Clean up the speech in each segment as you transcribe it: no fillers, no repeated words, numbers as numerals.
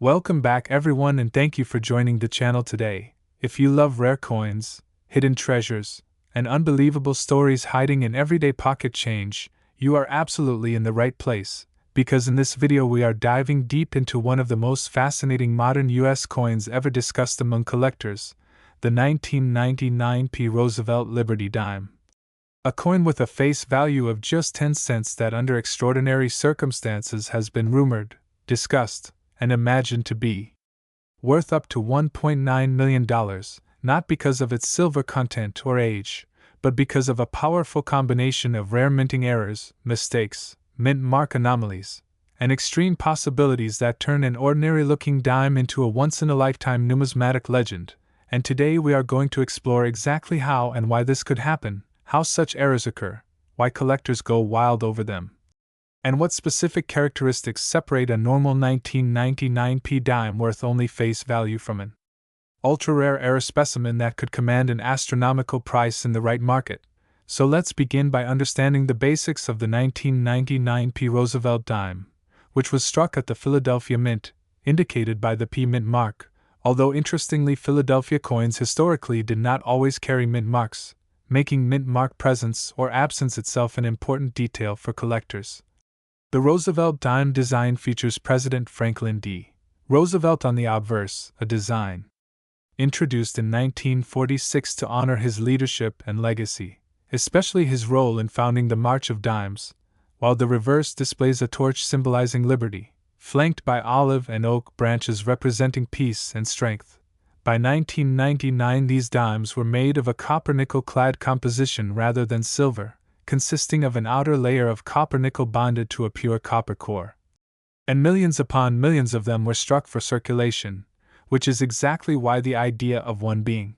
Welcome back, everyone, and thank you for joining the channel today. If you love rare coins, hidden treasures, and unbelievable stories hiding in everyday pocket change, you are absolutely in the right place, because in this video we are diving deep into one of the most fascinating modern US coins ever discussed among collectors, the 1999 Roosevelt Liberty Dime. A coin with a face value of just 10 cents that under extraordinary circumstances has been rumored, discussed, and imagined to be worth up to $1.9 million, not because of its silver content or age, but because of a powerful combination of rare minting errors, mistakes, mint mark anomalies, and extreme possibilities that turn an ordinary-looking dime into a once-in-a-lifetime numismatic legend. And today we are going to explore exactly how and why this could happen, how such errors occur, why collectors go wild over them, and what specific characteristics separate a normal 1999 dime worth only face value from an ultra-rare error specimen that could command an astronomical price in the right market. So let's begin by understanding the basics of the 1999 Roosevelt dime, which was struck at the Philadelphia Mint, indicated by the P mint mark, although interestingly Philadelphia coins historically did not always carry mint marks, making mint mark presence or absence itself an important detail for collectors. The Roosevelt dime design features President Franklin D. Roosevelt on the obverse, a design introduced in 1946 to honor his leadership and legacy, especially his role in founding the March of Dimes, while the reverse displays a torch symbolizing liberty, flanked by olive and oak branches representing peace and strength. By 1999, these dimes were made of a copper-nickel clad composition rather than silver, consisting of an outer layer of copper-nickel bonded to a pure copper core. And millions upon millions of them were struck for circulation, which is exactly why the idea of one being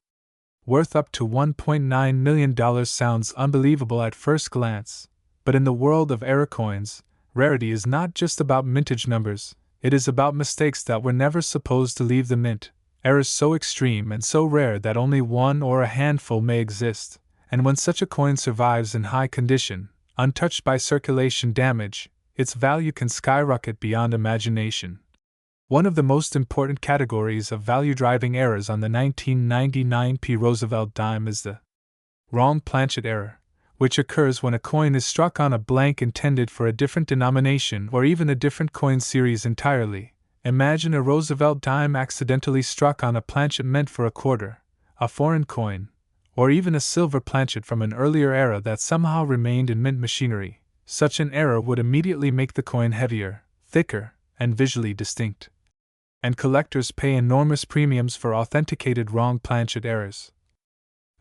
worth up to $1.9 million sounds unbelievable at first glance. But in the world of error coins, rarity is not just about mintage numbers, it is about mistakes that were never supposed to leave the mint, errors so extreme and so rare that only one or a handful may exist. And when such a coin survives in high condition, untouched by circulation damage, its value can skyrocket beyond imagination. One of the most important categories of value-driving errors on the 1999 Roosevelt dime is the wrong planchet error, which occurs when a coin is struck on a blank intended for a different denomination or even a different coin series entirely. Imagine a Roosevelt dime accidentally struck on a planchet meant for a quarter, a foreign coin, or even a silver planchet from an earlier era that somehow remained in mint machinery. Such an error would immediately make the coin heavier, thicker, and visually distinct. And collectors pay enormous premiums for authenticated wrong planchet errors,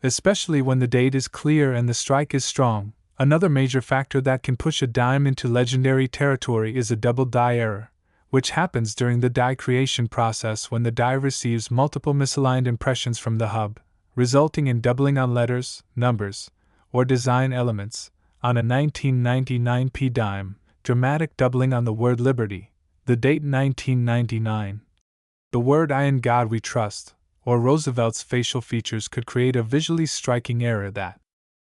especially when the date is clear and the strike is strong. Another major factor that can push a dime into legendary territory is a double die error, which happens during the die creation process when the die receives multiple misaligned impressions from the hub, resulting in doubling on letters, numbers, or design elements. On a 1999 dime, dramatic doubling on the word Liberty, the date 1999, the word I in God We Trust, or Roosevelt's facial features could create a visually striking error that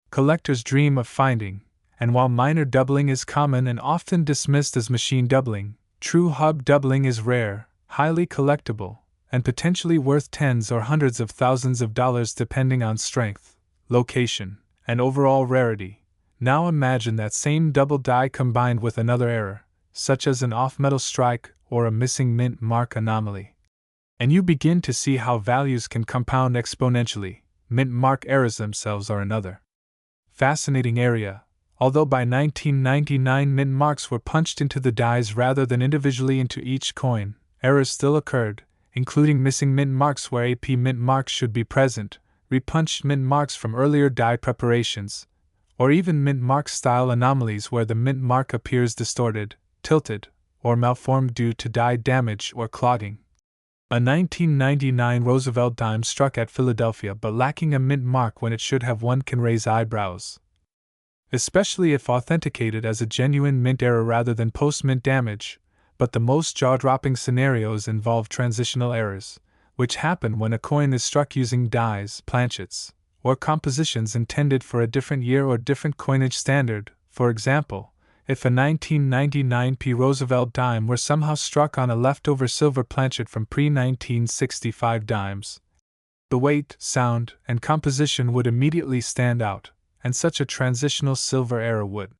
collectors dream of finding. And while minor doubling is common and often dismissed as machine doubling, true hub doubling is rare, highly collectible, and potentially worth tens or hundreds of thousands of dollars depending on strength, location, and overall rarity. Now imagine that same double die combined with another error, such as an off-metal strike or a missing mint mark anomaly, and you begin to see how values can compound exponentially. Mint mark errors themselves are another fascinating area. Although by 1999 mint marks were punched into the dies rather than individually into each coin, errors still occurred, including missing mint marks where AP mint marks should be present, repunched mint marks from earlier die preparations, or even mint mark style anomalies where the mint mark appears distorted, tilted, or malformed due to die damage or clogging. A 1999 Roosevelt dime struck at Philadelphia but lacking a mint mark when it should have one can raise eyebrows, especially if authenticated as a genuine mint error rather than post-mint damage. But the most jaw-dropping scenarios involve transitional errors, which happen when a coin is struck using dies, planchets, or compositions intended for a different year or different coinage standard. For example, if a 1999p Roosevelt dime were somehow struck on a leftover silver planchet from pre-1965 dimes, the weight, sound, and composition would immediately stand out, and such a transitional silver era would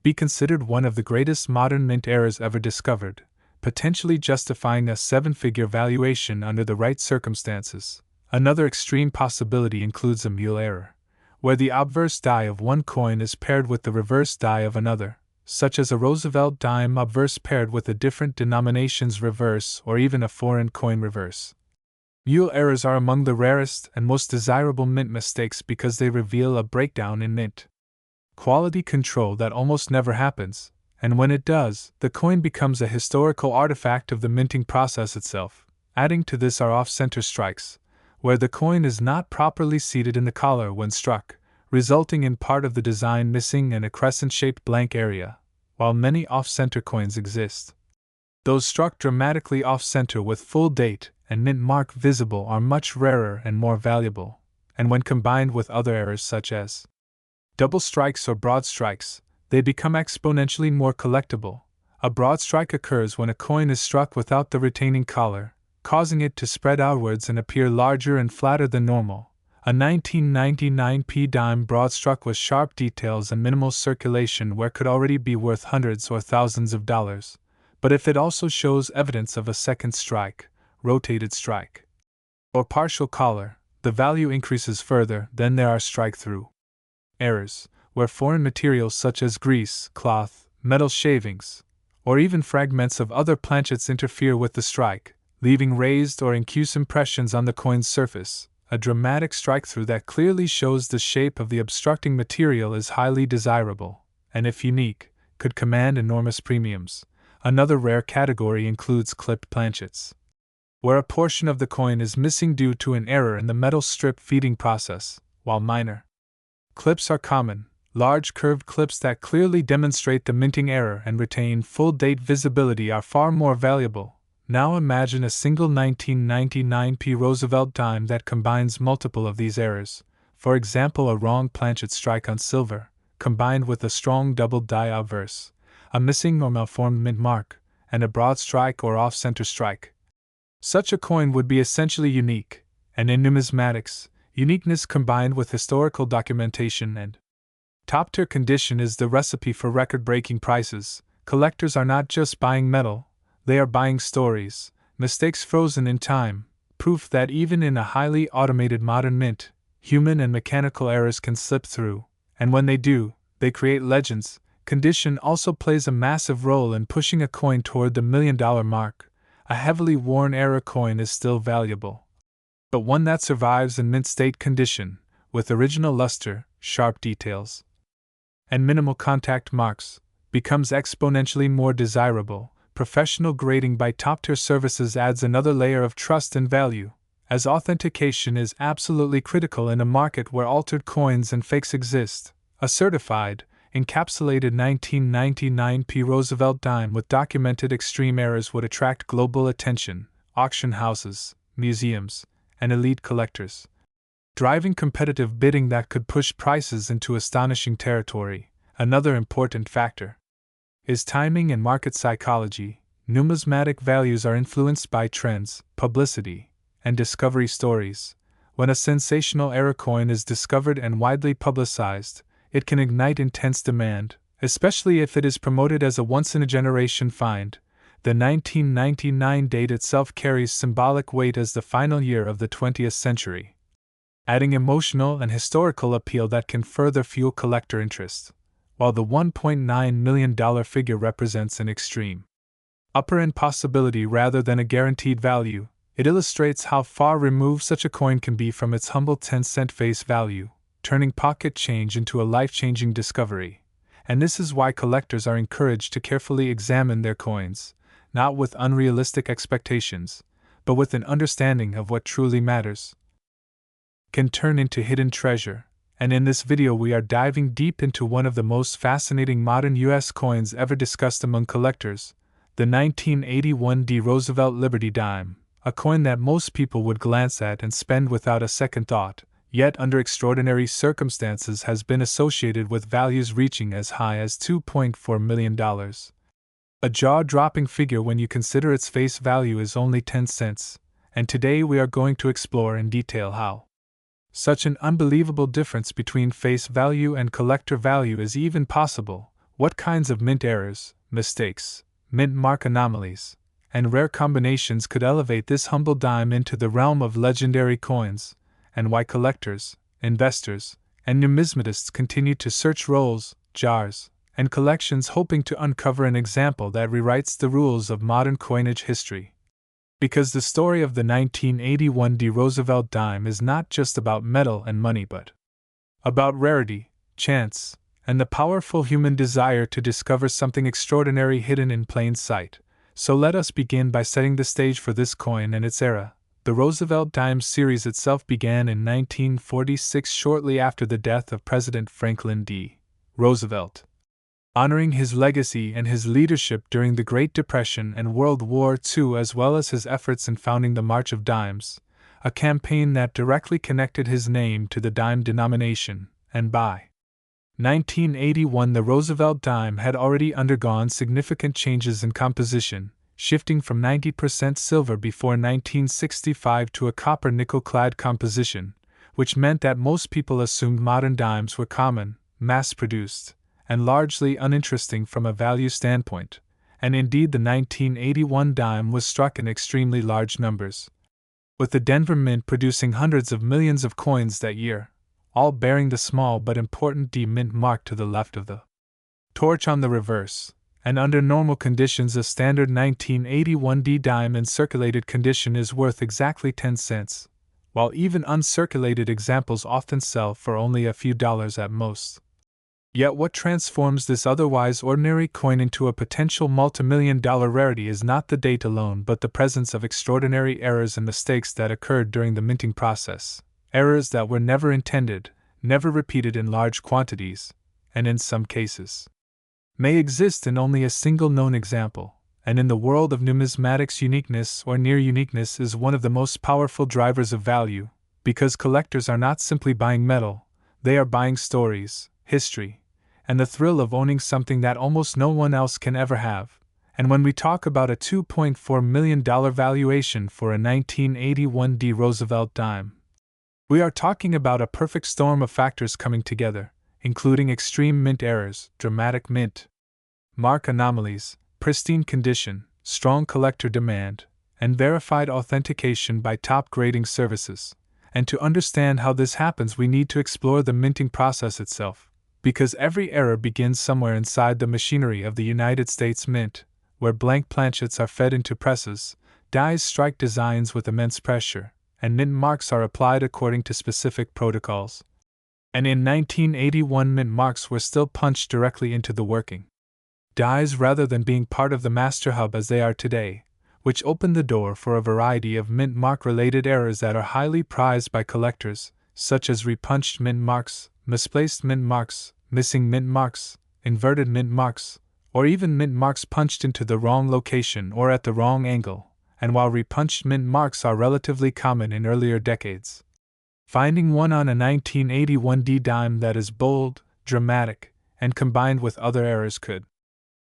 be considered one of the greatest modern mint eras ever discovered, potentially justifying a seven-figure valuation under the right circumstances. Another extreme possibility includes a mule error, where the obverse die of one coin is paired with the reverse die of another, such as a Roosevelt dime obverse paired with a different denomination's reverse or even a foreign coin reverse. Mule errors are among the rarest and most desirable mint mistakes because they reveal a breakdown in mint quality control that almost never happens, and when it does, the coin becomes a historical artifact of the minting process itself. Adding to this are off-center strikes, where the coin is not properly seated in the collar when struck, resulting in part of the design missing and a crescent-shaped blank area, while many off-center coins exist. Those struck dramatically off-center with full date and mint mark visible are much rarer and more valuable, and when combined with other errors such as double strikes or broad strikes, they become exponentially more collectible. A broad strike occurs when a coin is struck without the retaining collar, causing it to spread outwards and appear larger and flatter than normal. A 1999p dime broad struck with sharp details and minimal circulation where could already be worth hundreds or thousands of dollars, but if it also shows evidence of a second strike, rotated strike, or partial collar, the value increases further. Then there are strike-through errors, where foreign materials such as grease, cloth, metal shavings, or even fragments of other planchets interfere with the strike, leaving raised or incuse impressions on the coin's surface. A dramatic strike-through that clearly shows the shape of the obstructing material is highly desirable, and if unique, could command enormous premiums. Another rare category includes clipped planchets, where a portion of the coin is missing due to an error in the metal strip feeding process, while minor clips are common. Large curved clips that clearly demonstrate the minting error and retain full date visibility are far more valuable. Now imagine a single 1999p Roosevelt dime that combines multiple of these errors, for example a wrong planchet strike on silver, combined with a strong double die obverse, a missing or malformed mint mark, and a broad strike or off-center strike. Such a coin would be essentially unique, and in numismatics, uniqueness combined with historical documentation and top-tier condition is the recipe for record-breaking prices. Collectors are not just buying metal, they are buying stories, mistakes frozen in time, proof that even in a highly automated modern mint, human and mechanical errors can slip through, and when they do, they create legends. Condition also plays a massive role in pushing a coin toward the $1 million mark. A heavily worn error coin is still valuable, but one that survives in mint state condition, with original luster, sharp details, and minimal contact marks, becomes exponentially more desirable. Professional grading by top-tier services adds another layer of trust and value, as authentication is absolutely critical in a market where altered coins and fakes exist. A certified, encapsulated 1999p Roosevelt dime with documented extreme errors would attract global attention, auction houses, museums, and elite collectors, driving competitive bidding that could push prices into astonishing territory. Another important factor is timing and market psychology. Numismatic values are influenced by trends, publicity, and discovery stories. When a sensational error coin is discovered and widely publicized, it can ignite intense demand, especially if it is promoted as a once-in-a-generation find. The 1999 date itself carries symbolic weight as the final year of the 20th century, adding emotional and historical appeal that can further fuel collector interest. While the $1.9 million figure represents an extreme upper-end possibility rather than a guaranteed value, it illustrates how far removed such a coin can be from its humble 10-cent face value, turning pocket change into a life-changing discovery. And this is why collectors are encouraged to carefully examine their coins, not with unrealistic expectations, but with an understanding of what truly matters. Can turn into hidden treasure. And in this video we are diving deep into one of the most fascinating modern US coins ever discussed among collectors, the 1981 Roosevelt Liberty Dime, a coin that most people would glance at and spend without a second thought, yet under extraordinary circumstances has been associated with values reaching as high as $2.4 million. A jaw-dropping figure when you consider its face value is only 10 cents, and today we are going to explore in detail how such an unbelievable difference between face value and collector value is even possible, what kinds of mint errors, mistakes, mint mark anomalies, and rare combinations could elevate this humble dime into the realm of legendary coins, and why collectors, investors, and numismatists continue to search rolls, jars, and collections hoping to uncover an example that rewrites the rules of modern coinage history. Because the story of the 1981 Roosevelt dime is not just about metal and money but about rarity, chance, and the powerful human desire to discover something extraordinary hidden in plain sight. So let us begin by setting the stage for this coin and its era. The Roosevelt dime series itself began in 1946, shortly after the death of President Franklin D. Roosevelt. Honoring his legacy and his leadership during the Great Depression and World War II, as well as his efforts in founding the March of Dimes, a campaign that directly connected his name to the dime denomination, and by 1981 the Roosevelt dime had already undergone significant changes in composition, shifting from 90% silver before 1965 to a copper-nickel-clad composition, which meant that most people assumed modern dimes were common, mass-produced, and largely uninteresting from a value standpoint, and indeed the 1981 dime was struck in extremely large numbers, with the Denver Mint producing hundreds of millions of coins that year, all bearing the small but important D mint mark to the left of the torch on the reverse, and under normal conditions a standard 1981 D dime in circulated condition is worth exactly 10 cents, while even uncirculated examples often sell for only a few dollars at most. Yet what transforms this otherwise ordinary coin into a potential multimillion-dollar rarity is not the date alone but the presence of extraordinary errors and mistakes that occurred during the minting process, errors that were never intended, never repeated in large quantities, and in some cases may exist in only a single known example, and in the world of numismatics uniqueness or near uniqueness is one of the most powerful drivers of value, because collectors are not simply buying metal, they are buying stories, history, and the thrill of owning something that almost no one else can ever have. And when we talk about a $2.4 million valuation for a 1981 D Roosevelt dime, we are talking about a perfect storm of factors coming together, including extreme mint errors, dramatic mint mark anomalies, pristine condition, strong collector demand, and verified authentication by top grading services. And to understand how this happens, we need to explore the minting process itself, because every error begins somewhere inside the machinery of the United States Mint, where blank planchets are fed into presses, dies strike designs with immense pressure, and mint marks are applied according to specific protocols. And in 1981 mint marks were still punched directly into the working dies rather than being part of the master hub as they are today, which opened the door for a variety of mint mark-related errors that are highly prized by collectors, such as repunched mint marks, misplaced mint marks, missing mint marks, inverted mint marks, or even mint marks punched into the wrong location or at the wrong angle. And while repunched mint marks are relatively common in earlier decades, finding one on a 1981 D dime that is bold, dramatic, and combined with other errors could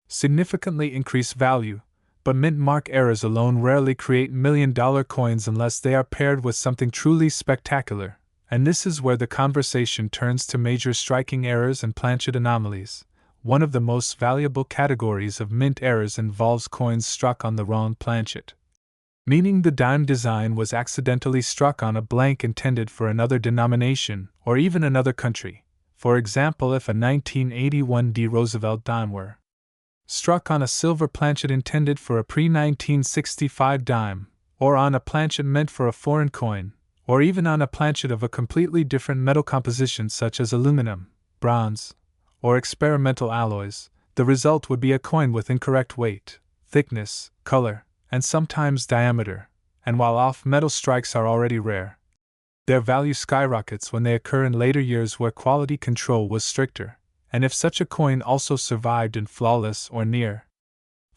significantly increase value, but mint mark errors alone rarely create million-dollar coins unless they are paired with something truly spectacular, and this is where the conversation turns to major striking errors and planchet anomalies. One of the most valuable categories of mint errors involves coins struck on the wrong planchet, meaning the dime design was accidentally struck on a blank intended for another denomination or even another country. For example, if a 1981 D Roosevelt dime were struck on a silver planchet intended for a pre-1965 dime, or on a planchet meant for a foreign coin, or even on a planchet of a completely different metal composition such as aluminum, bronze, or experimental alloys, the result would be a coin with incorrect weight, thickness, color, and sometimes diameter, and while off-metal strikes are already rare, their value skyrockets when they occur in later years where quality control was stricter, and if such a coin also survived in flawless or near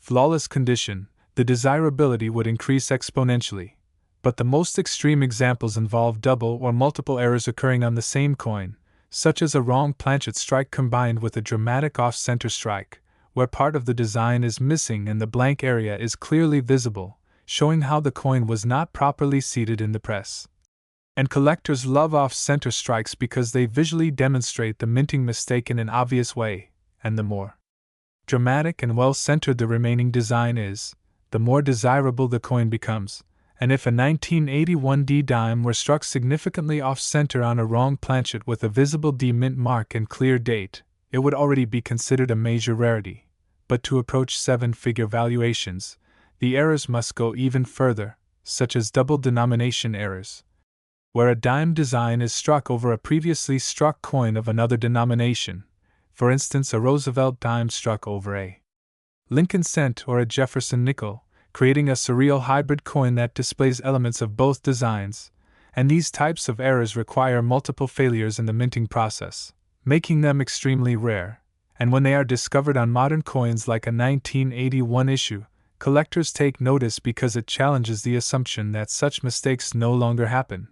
flawless condition, the desirability would increase exponentially. But the most extreme examples involve double or multiple errors occurring on the same coin, such as a wrong planchet strike combined with a dramatic off-center strike, where part of the design is missing and the blank area is clearly visible, showing how the coin was not properly seated in the press. And collectors love off-center strikes because they visually demonstrate the minting mistake in an obvious way, and the more dramatic and well-centered the remaining design is, the more desirable the coin becomes. And if a 1981 D dime were struck significantly off-center on a wrong planchet with a visible D mint mark and clear date, it would already be considered a major rarity. But to approach seven-figure valuations, the errors must go even further, such as double denomination errors, where a dime design is struck over a previously struck coin of another denomination, for instance a Roosevelt dime struck over a Lincoln cent or a Jefferson nickel, creating a surreal hybrid coin that displays elements of both designs, and these types of errors require multiple failures in the minting process, making them extremely rare, and when they are discovered on modern coins like a 1981 issue, collectors take notice because it challenges the assumption that such mistakes no longer happen.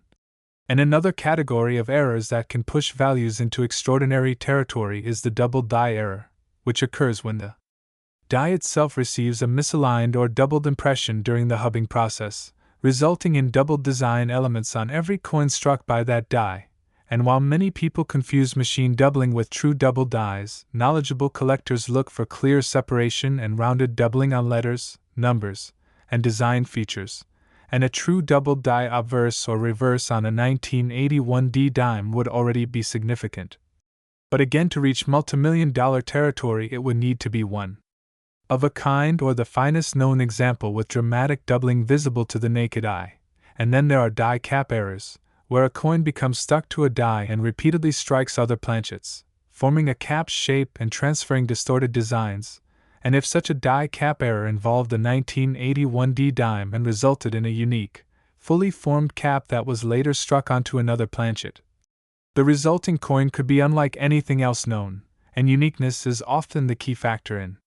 And another category of errors that can push values into extraordinary territory is the double die error, which occurs when the die itself receives a misaligned or doubled impression during the hubbing process, resulting in doubled design elements on every coin struck by that die. And while many people confuse machine doubling with true double dies, knowledgeable collectors look for clear separation and rounded doubling on letters, numbers, and design features. And a true double die obverse or reverse on a 1981 D dime would already be significant. But again, to reach multimillion-dollar territory, it would need to be one of a kind or the finest known example with dramatic doubling visible to the naked eye. And then there are die cap errors, where a coin becomes stuck to a die and repeatedly strikes other planchets, forming a cap shape and transferring distorted designs. And if such a die cap error involved the 1981 D dime and resulted in a unique, fully formed cap that was later struck onto another planchet, the resulting coin could be unlike anything else known, and uniqueness is often the key factor in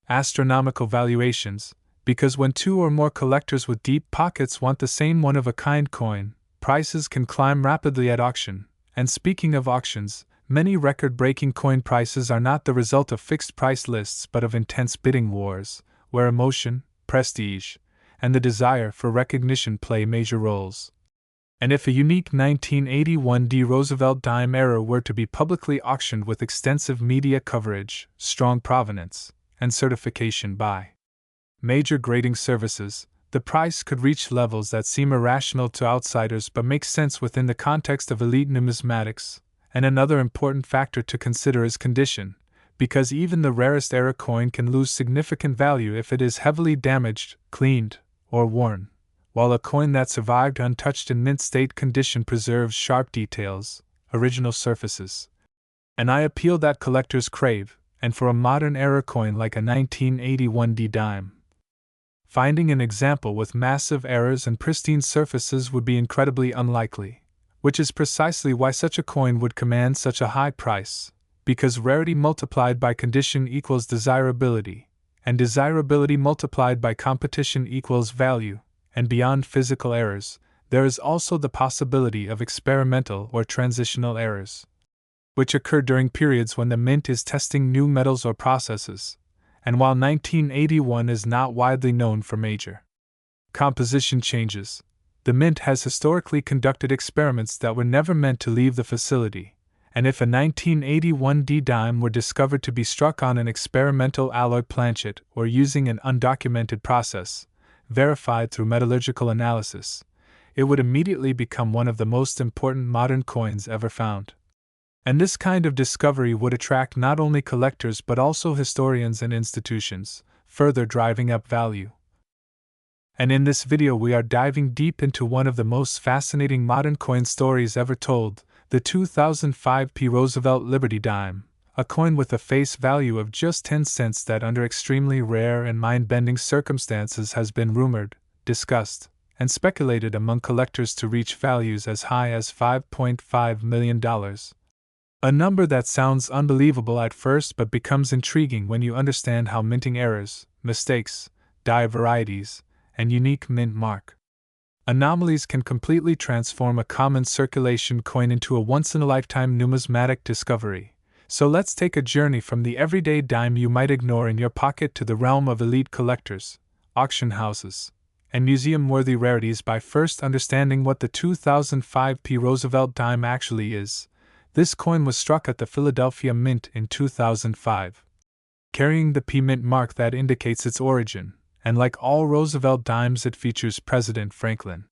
astronomical valuations, because when two or more collectors with deep pockets want the same one-of-a-kind coin, prices can climb rapidly at auction. And speaking of auctions, many record-breaking coin prices are not the result of fixed price lists but of intense bidding wars, where emotion, prestige, and the desire for recognition play major roles. And if a unique 1981 D Roosevelt dime error were to be publicly auctioned with extensive media coverage, strong provenance, and certification by major grading services, the price could reach levels that seem irrational to outsiders but make sense within the context of elite numismatics. And another important factor to consider is condition, because even the rarest error coin can lose significant value if it is heavily damaged, cleaned, or worn, while a coin that survived untouched in mint state condition preserves sharp details, original surfaces. And I appeal that collectors crave, and for a modern error coin like a 1981 D dime, finding an example with massive errors and pristine surfaces would be incredibly unlikely, which is precisely why such a coin would command such a high price, because rarity multiplied by condition equals desirability, and desirability multiplied by competition equals value, and beyond physical errors, there is also the possibility of experimental or transitional errors, which occur during periods when the mint is testing new metals or processes. And while 1981 is not widely known for major composition changes, the mint has historically conducted experiments that were never meant to leave the facility, and if a 1981 D dime were discovered to be struck on an experimental alloy planchet or using an undocumented process, verified through metallurgical analysis, it would immediately become one of the most important modern coins ever found. And this kind of discovery would attract not only collectors but also historians and institutions, further driving up value. And in this video we are diving deep into one of the most fascinating modern coin stories ever told, the 2005 P. Roosevelt Liberty Dime, a coin with a face value of just 10 cents that under extremely rare and mind-bending circumstances has been rumored, discussed, and speculated among collectors to reach values as high as $5.5 million. A number that sounds unbelievable at first but becomes intriguing when you understand how minting errors, mistakes, die varieties, and unique mint mark Anomalies can completely transform a common circulation coin into a once-in-a-lifetime numismatic discovery. So let's take a journey from the everyday dime you might ignore in your pocket to the realm of elite collectors, auction houses, and museum-worthy rarities by first understanding what the 2005 P. Roosevelt dime actually is. This coin was struck at the Philadelphia Mint in 2005, carrying the P Mint mark that indicates its origin, and like all Roosevelt dimes, it features President Franklin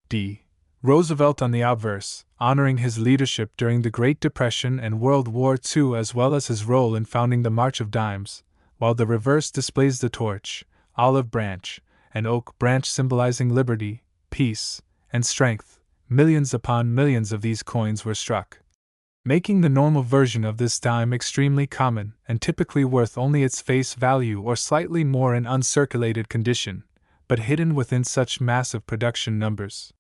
D. Roosevelt on the obverse, honoring his leadership during the Great Depression and World War II as well as his role in founding the March of Dimes, while the reverse displays the torch, olive branch, and oak branch symbolizing liberty, peace, and strength. Millions upon millions of these coins were struck, making the normal version of this dime extremely common and typically worth only its face value or slightly more in uncirculated condition, but hidden within such massive production numbers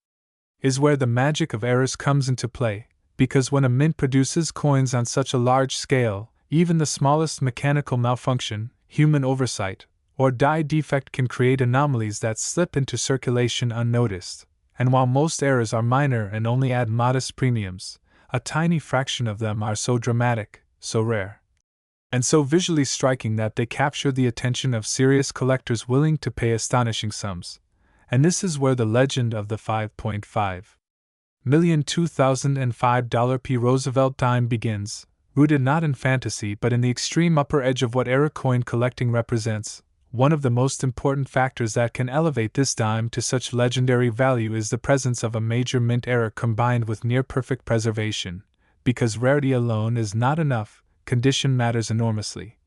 is where the magic of errors comes into play, because when a mint produces coins on such a large scale, even the smallest mechanical malfunction, human oversight, or die defect can create anomalies that slip into circulation unnoticed. And while most errors are minor and only add modest premiums, a tiny fraction of them are so dramatic, so rare, and so visually striking that they capture the attention of serious collectors willing to pay astonishing sums. And this is where the legend of the 5.5 million 2005 P. Roosevelt dime begins, rooted not in fantasy but in the extreme upper edge of what era coin collecting represents. One of the most important factors that can elevate this dime to such legendary value is the presence of a major mint error combined with near-perfect preservation. Because rarity alone is not enough, condition matters enormously.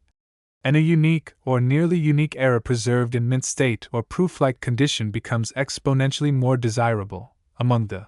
And a unique or nearly unique error preserved in mint state or proof-like condition becomes exponentially more desirable. Among the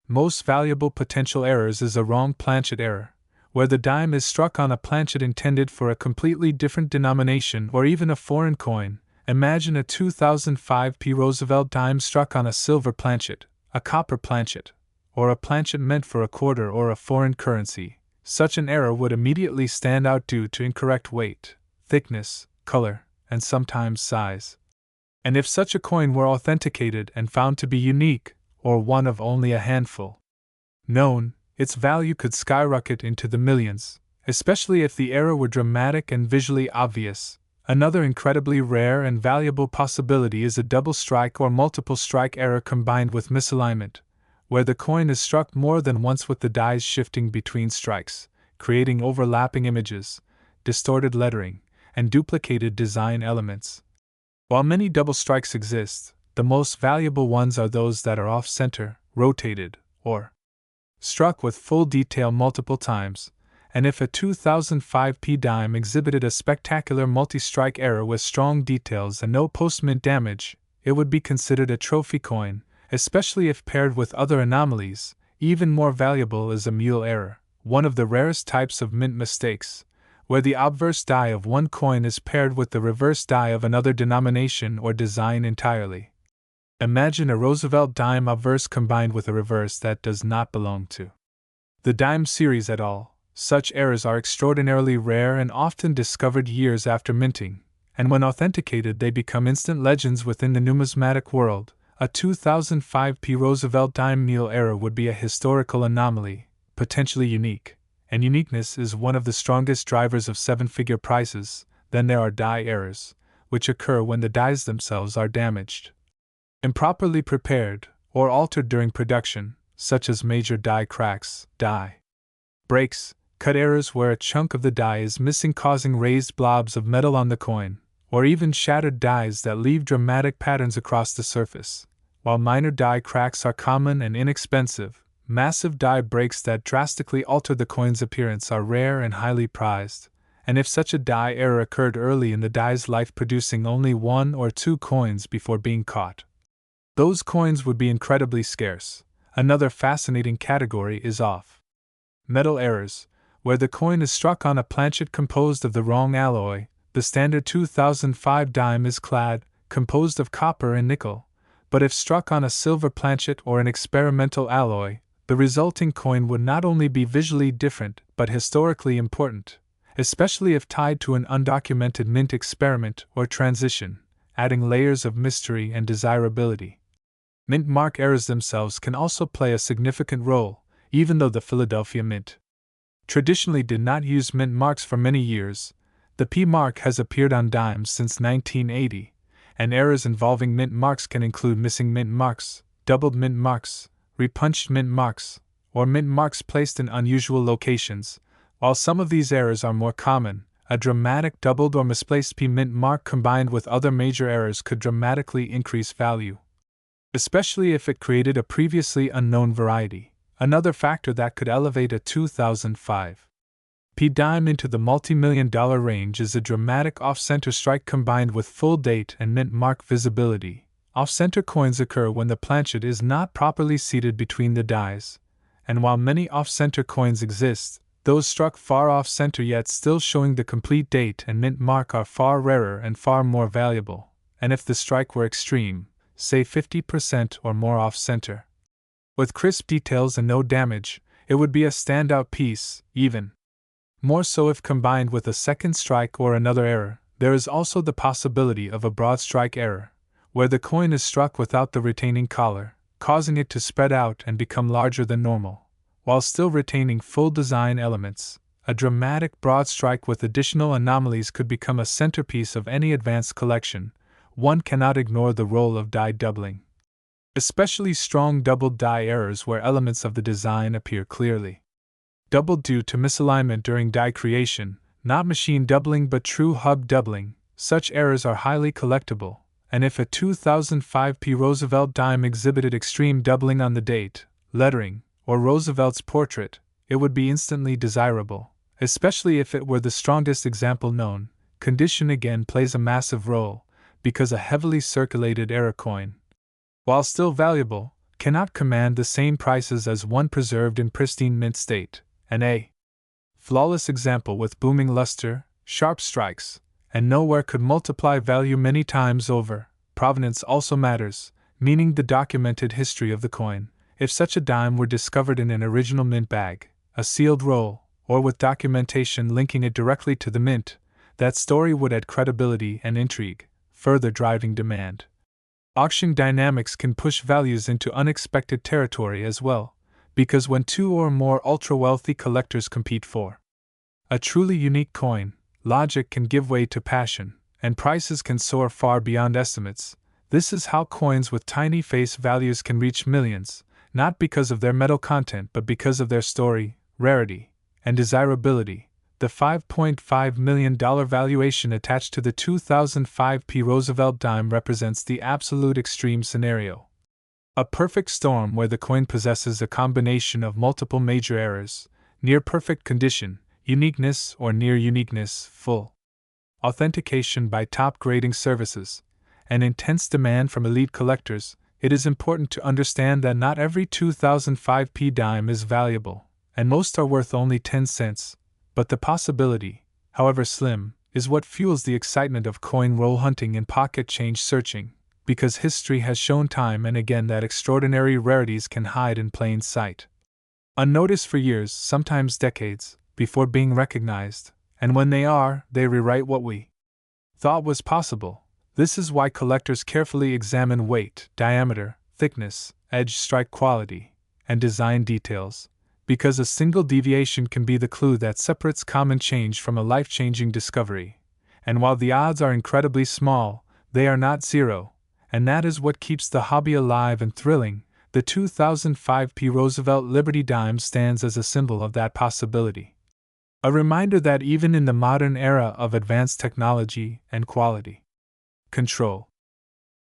most valuable potential errors is a wrong planchet error, where the dime is struck on a planchet intended for a completely different denomination or even a foreign coin. Imagine a 2005 P. Roosevelt dime struck on a silver planchet, a copper planchet, or a planchet meant for a quarter or a foreign currency. Such an error would immediately stand out due to incorrect weight, thickness, color, and sometimes size. And if such a coin were authenticated and found to be unique, or one of only a handful known, its value could skyrocket into the millions, especially if the error were dramatic and visually obvious. Another incredibly rare and valuable possibility is a double strike or multiple strike error combined with misalignment, where the coin is struck more than once with the dies shifting between strikes, creating overlapping images, distorted lettering, and duplicated design elements. While many double strikes exist, the most valuable ones are those that are off-center, rotated, or struck with full detail multiple times. And if a 2005 P dime exhibited a spectacular multi-strike error with strong details and no post-mint damage, it would be considered a trophy coin, especially if paired with other anomalies. Even more valuable is a mule error, one of the rarest types of mint mistakes, where the obverse die of one coin is paired with the reverse die of another denomination or design entirely. Imagine a Roosevelt dime obverse combined with a reverse that does not belong to the dime series at all. Such errors are extraordinarily rare and often discovered years after minting, and when authenticated they become instant legends within the numismatic world. A 2005 P. Roosevelt dime mule error would be a historical anomaly, potentially unique, and uniqueness is one of the strongest drivers of seven-figure prices. Then there are die errors, which occur when the dies themselves are damaged, improperly prepared, or altered during production, such as major die cracks, die breaks, cut errors where a chunk of the die is missing causing raised blobs of metal on the coin, or even shattered dies that leave dramatic patterns across the surface. While minor die cracks are common and inexpensive, massive die breaks that drastically alter the coin's appearance are rare and highly prized. And if such a die error occurred early in the die's life, producing only one or two coins before being caught, those coins would be incredibly scarce. Another fascinating category is off-metal errors, where the coin is struck on a planchet composed of the wrong alloy. The standard 2005 dime is composed of copper and nickel, but if struck on a silver planchet or an experimental alloy, the resulting coin would not only be visually different but historically important, especially if tied to an undocumented mint experiment or transition, adding layers of mystery and desirability. Mint mark errors themselves can also play a significant role, even though the Philadelphia Mint traditionally did not use mint marks for many years. The P mark has appeared on dimes since 1980, and errors involving mint marks can include missing mint marks, doubled mint marks, repunched mint marks, or mint marks placed in unusual locations. While some of these errors are more common, a dramatic doubled or misplaced P mint mark combined with other major errors could dramatically increase value, especially if it created a previously unknown variety. Another factor that could elevate a 2005 P dime into the multi-million-dollar range is a dramatic off-center strike combined with full date and mint mark visibility. Off-center coins occur when the planchet is not properly seated between the dies, and while many off-center coins exist, those struck far off-center yet still showing the complete date and mint mark are far rarer and far more valuable, and if the strike were extreme, say 50% or more off-center, with crisp details and no damage, it would be a standout piece, even more so if combined with a second strike or another error. There is also the possibility of a broad strike error, where the coin is struck without the retaining collar, causing it to spread out and become larger than normal, while still retaining full design elements. A dramatic broad strike with additional anomalies could become a centerpiece of any advanced collection. One cannot ignore the role of die doubling, especially strong doubled die errors where elements of the design appear clearly doubled due to misalignment during die creation, not machine doubling but true hub doubling. Such errors are highly collectible, and if a 2005 P Roosevelt dime exhibited extreme doubling on the date, lettering, or Roosevelt's portrait, it would be instantly desirable, especially if it were the strongest example known. Condition again plays a massive role, because a heavily circulated error coin, while still valuable, cannot command the same prices as one preserved in pristine mint state. An flawless example with booming luster, sharp strikes, and nowhere could multiply value many times over. Provenance also matters, meaning the documented history of the coin. If such a dime were discovered in an original mint bag, a sealed roll, or with documentation linking it directly to the mint, that story would add credibility and intrigue, further driving demand. Auction dynamics can push values into unexpected territory as well, because when two or more ultra-wealthy collectors compete for a truly unique coin, logic can give way to passion, and prices can soar far beyond estimates. This is how coins with tiny face values can reach millions, not because of their metal content but because of their story, rarity, and desirability. The $5.5 million valuation attached to the 2005 P Roosevelt dime represents the absolute extreme scenario. A perfect storm where the coin possesses a combination of multiple major errors, near perfect condition, uniqueness or near uniqueness, full authentication by top grading services, and intense demand from elite collectors. It is important to understand that not every 2005 P dime is valuable, and most are worth only 10 cents, but the possibility, however slim, is what fuels the excitement of coin roll hunting and pocket change searching, because history has shown time and again that extraordinary rarities can hide in plain sight, unnoticed for years, sometimes decades, before being recognized, and when they are, they rewrite what we thought was possible. This is why collectors carefully examine weight, diameter, thickness, edge strike quality, and design details, because a single deviation can be the clue that separates common change from a life-changing discovery. And while the odds are incredibly small, they are not zero, and that is what keeps the hobby alive and thrilling. The 2005 P Roosevelt Liberty dime stands as a symbol of that possibility. A reminder that even in the modern era of advanced technology and quality control,